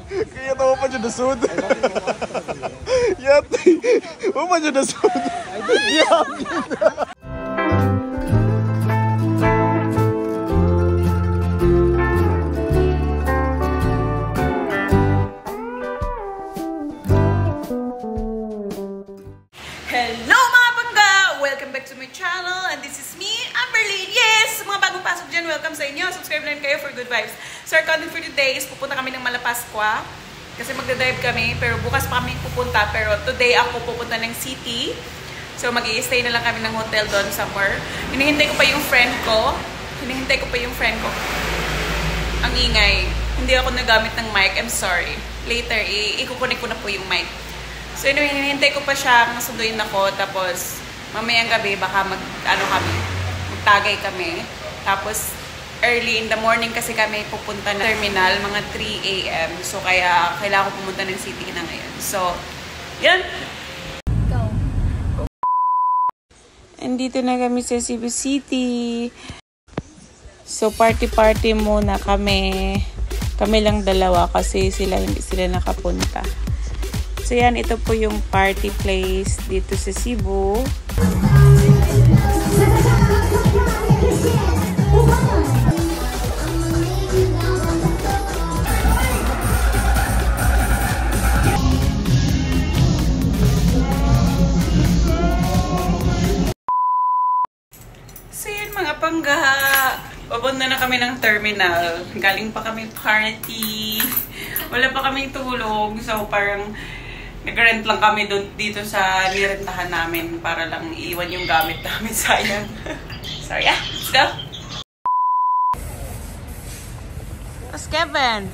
Kaya tawa pa dyan nasud. Yat. Huwag pa dyan nasud. Yat. Hello mga bangga! Welcome back to my channel and this is me, Amberlyn. Yes! Mga bagong pasok dyan, welcome sa inyo. Subscribe na rin kayo for good vibes. So our content for today is pupunta kami ng Malapascua kasi magdadive kami, pero bukas pa kami pupunta. Pero today ako pupunta ng city. So mag-i-stay na lang kami ng hotel doon somewhere. Hinihintay ko pa yung friend ko. Ang ingay. Hindi ako nagamit ng mic. I'm sorry. Later, i-connect ko na po yung mic. So, hinihintay ko pa siya, masunduin ako, tapos mamayang gabi baka magtagay kami. Tapos, early in the morning kasi kami pupunta na terminal, mga 3 AM. So, kaya kailangan ko pumunta ng city na ngayon. So, yan! Go! Andito na kami sa Cebu City. So, party-party muna kami. Kami lang dalawa kasi hindi sila nakapunta. So yan, ito po yung party place dito sa Cebu. So yan mga pangga, papunta na kami ng terminal. Galing pa kami party. Wala pa kaming tulog. So parang nag-rent lang kami dito sa nirentahan namin para lang iiwan yung gamit namin. Sayang. So yeah, let's go! Mas Kevin!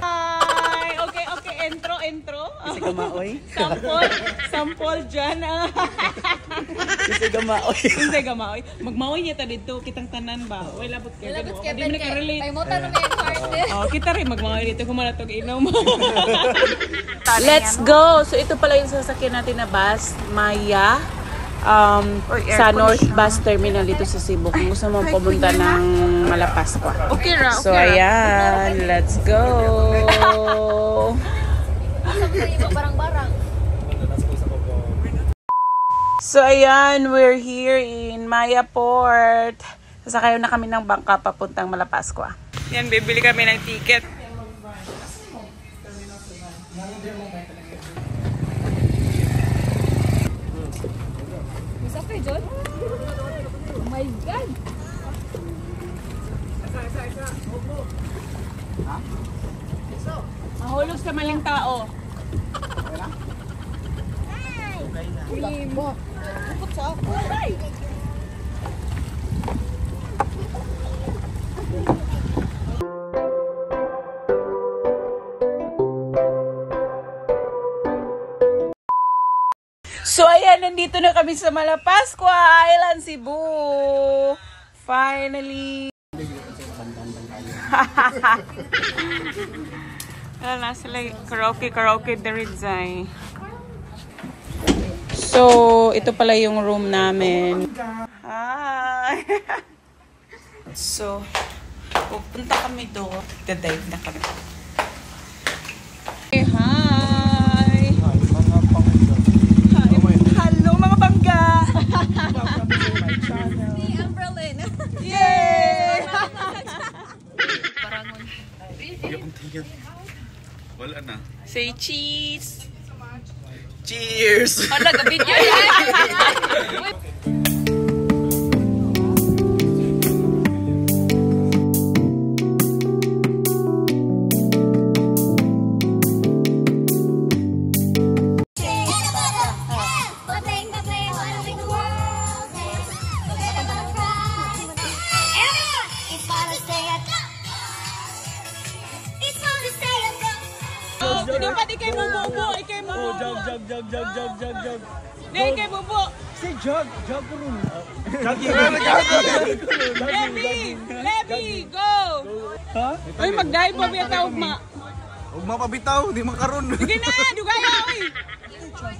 Hi! Okay, intro. Kasi gamaoy. Sample dyan. Kasi gamaoy. Magmaoy niya ta dito, kitang tanan ba? Uy, labot Kevin. Kevin, Hindi mo nakarelate. ay mo tanong yung partner. Kita rin magmaoy dito kung malatog inom. Let's go! So ito pala yung sasakyan natin na bus, Maya. Sa North Bus Terminal dito sa Cebu. Kung gusto mo pumunta ng Malapascua. Okay ra. So ayan, let's go! Barang-barang. So ayan, we're here in Maya Port. Sasakayo na kami ng bangka papuntang Malapascua. Yan, bibili kami ng ticket. John? Oh my God! Mahulog sa maling tao. Hey! Bukot sa ako. So ayan, nandito na kami sa Malapascua Island, Cebu. Finally. Nasa like karaoke Deridzay. So, ito pala yung room namin. Hi! So, pupunta kami doon. Dadive na kami. Hi! Hello mga bangga! Ni Amberlyn. Yay! Barangon. Wala na. Say cheese! Cheers! Hala, gabit yun. Ikay bubo. Jog. Hindi, ikay bubo. Si jog ko rin. Levi, go! Ha? Ay, mag-dive pa biya tawag ma. Huwag mapabitaw, di makaroon. Sige na, dugaya, oy!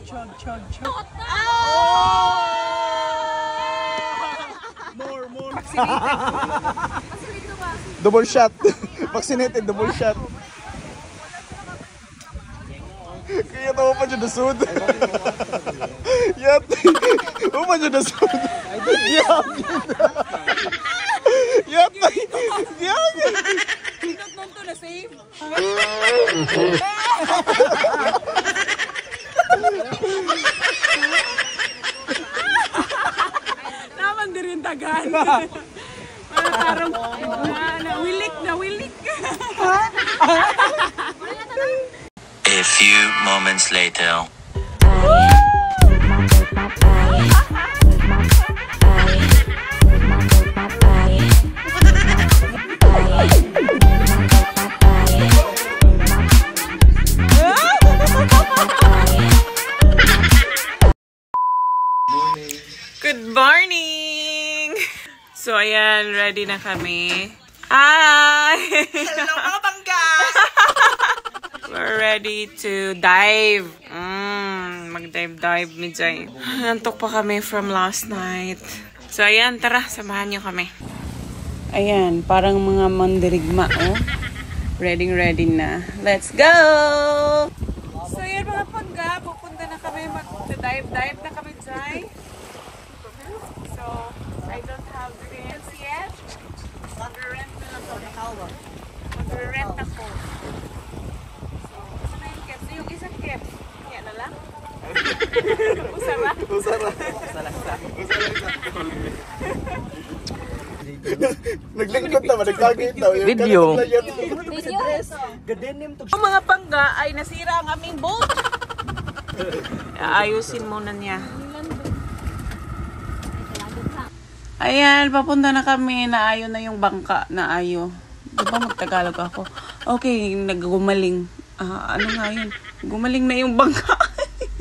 Chug. More. Double shot. Vaccinated, double shot. Kaya tawa pa dyan nasud. Yat. O pa dyan nasud. Yat. Yat. Yat. Pindot nun to na save. Naman din rin tagan. Parang nawilik. A few moments later. Good morning! So, ayan, ready na kami. Hi! Hello, mga bangga! We're ready to dive. Mag-dive mi Jay. Nantok pa kami from last night. So, ayan, tara, samahan niyo kami. Ayan, parang mga mandirigma, oh. Ready na. Let's go! So, ayan mga pangga, pupunta na kami, mag-dive na kami, Jay. So, I don't have fins yet. Mag-rent na lang ako. Mag-rent ako. So, gusto na yung caps. Yung isang caps. Kaya na lang? Usara? Usara. Naglingkot naman, nagkagit daw. Video. Gadenim to. Ang mga pangga ay nasira ang aming boat. Ayusin muna niya. Ayan, papunta na kami. Naayo na yung bangka. Naayo. Di ba magtagalog ako? Okay, naggumaling. Ano nga yun? Gumaling na yung bangka.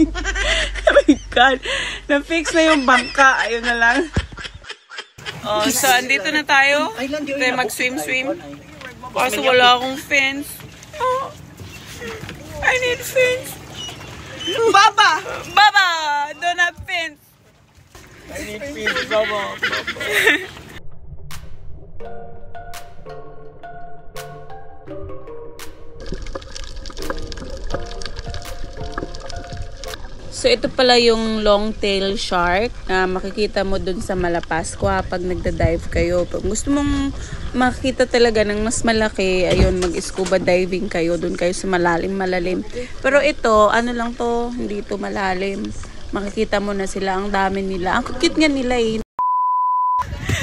Oh my God. Na-fix na yung bangka. Ayun na lang. Oh, so, andito na tayo. Tayo mag-swim. Kaso wala akong fins. Oh, I need fins. Baba! Don't have fins. I need fins, baba. So, ito pala yung long-tail shark na makikita mo dun sa Malapascua pag nagda-dive kayo. Pag gusto mong makita talaga ng mas malaki, ayun, mag-scuba diving kayo. Dun kayo sa malalim. Pero ito, ano lang to, hindi to malalim. Makikita mo na sila, ang dami nila. Ang cute nga nila eh.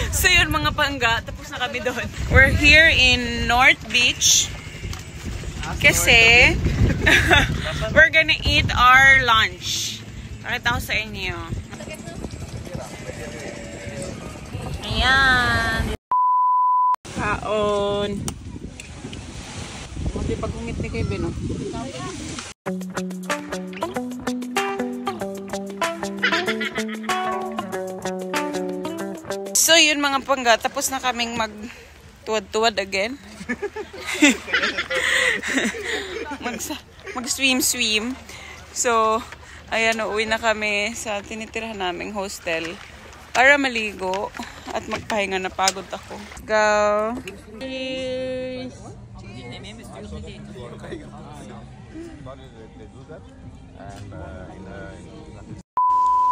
So, yun mga pangga, tapos na kami doon. We're here in North Beach. Kasi, we're gonna eat our lunch. Pakita ko sa inyo. Ayan. Kaon. Hindi pag-ungit ni Kevin, no? So, yun mga pangga. Tapos na kaming mag-tuwad-tuwad again. Mag-swim. So, ayan, uuwi na kami sa tinitirahan naming hostel para maligo at magpahinga. Napagod ako. Go! Cheers!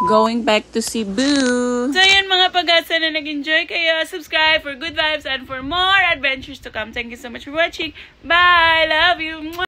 Going back to Cebu. So yun mga pag-asa na nag-enjoy kayo. Subscribe for good vibes and for more adventures to come. Thank you so much for watching. Bye! Love you!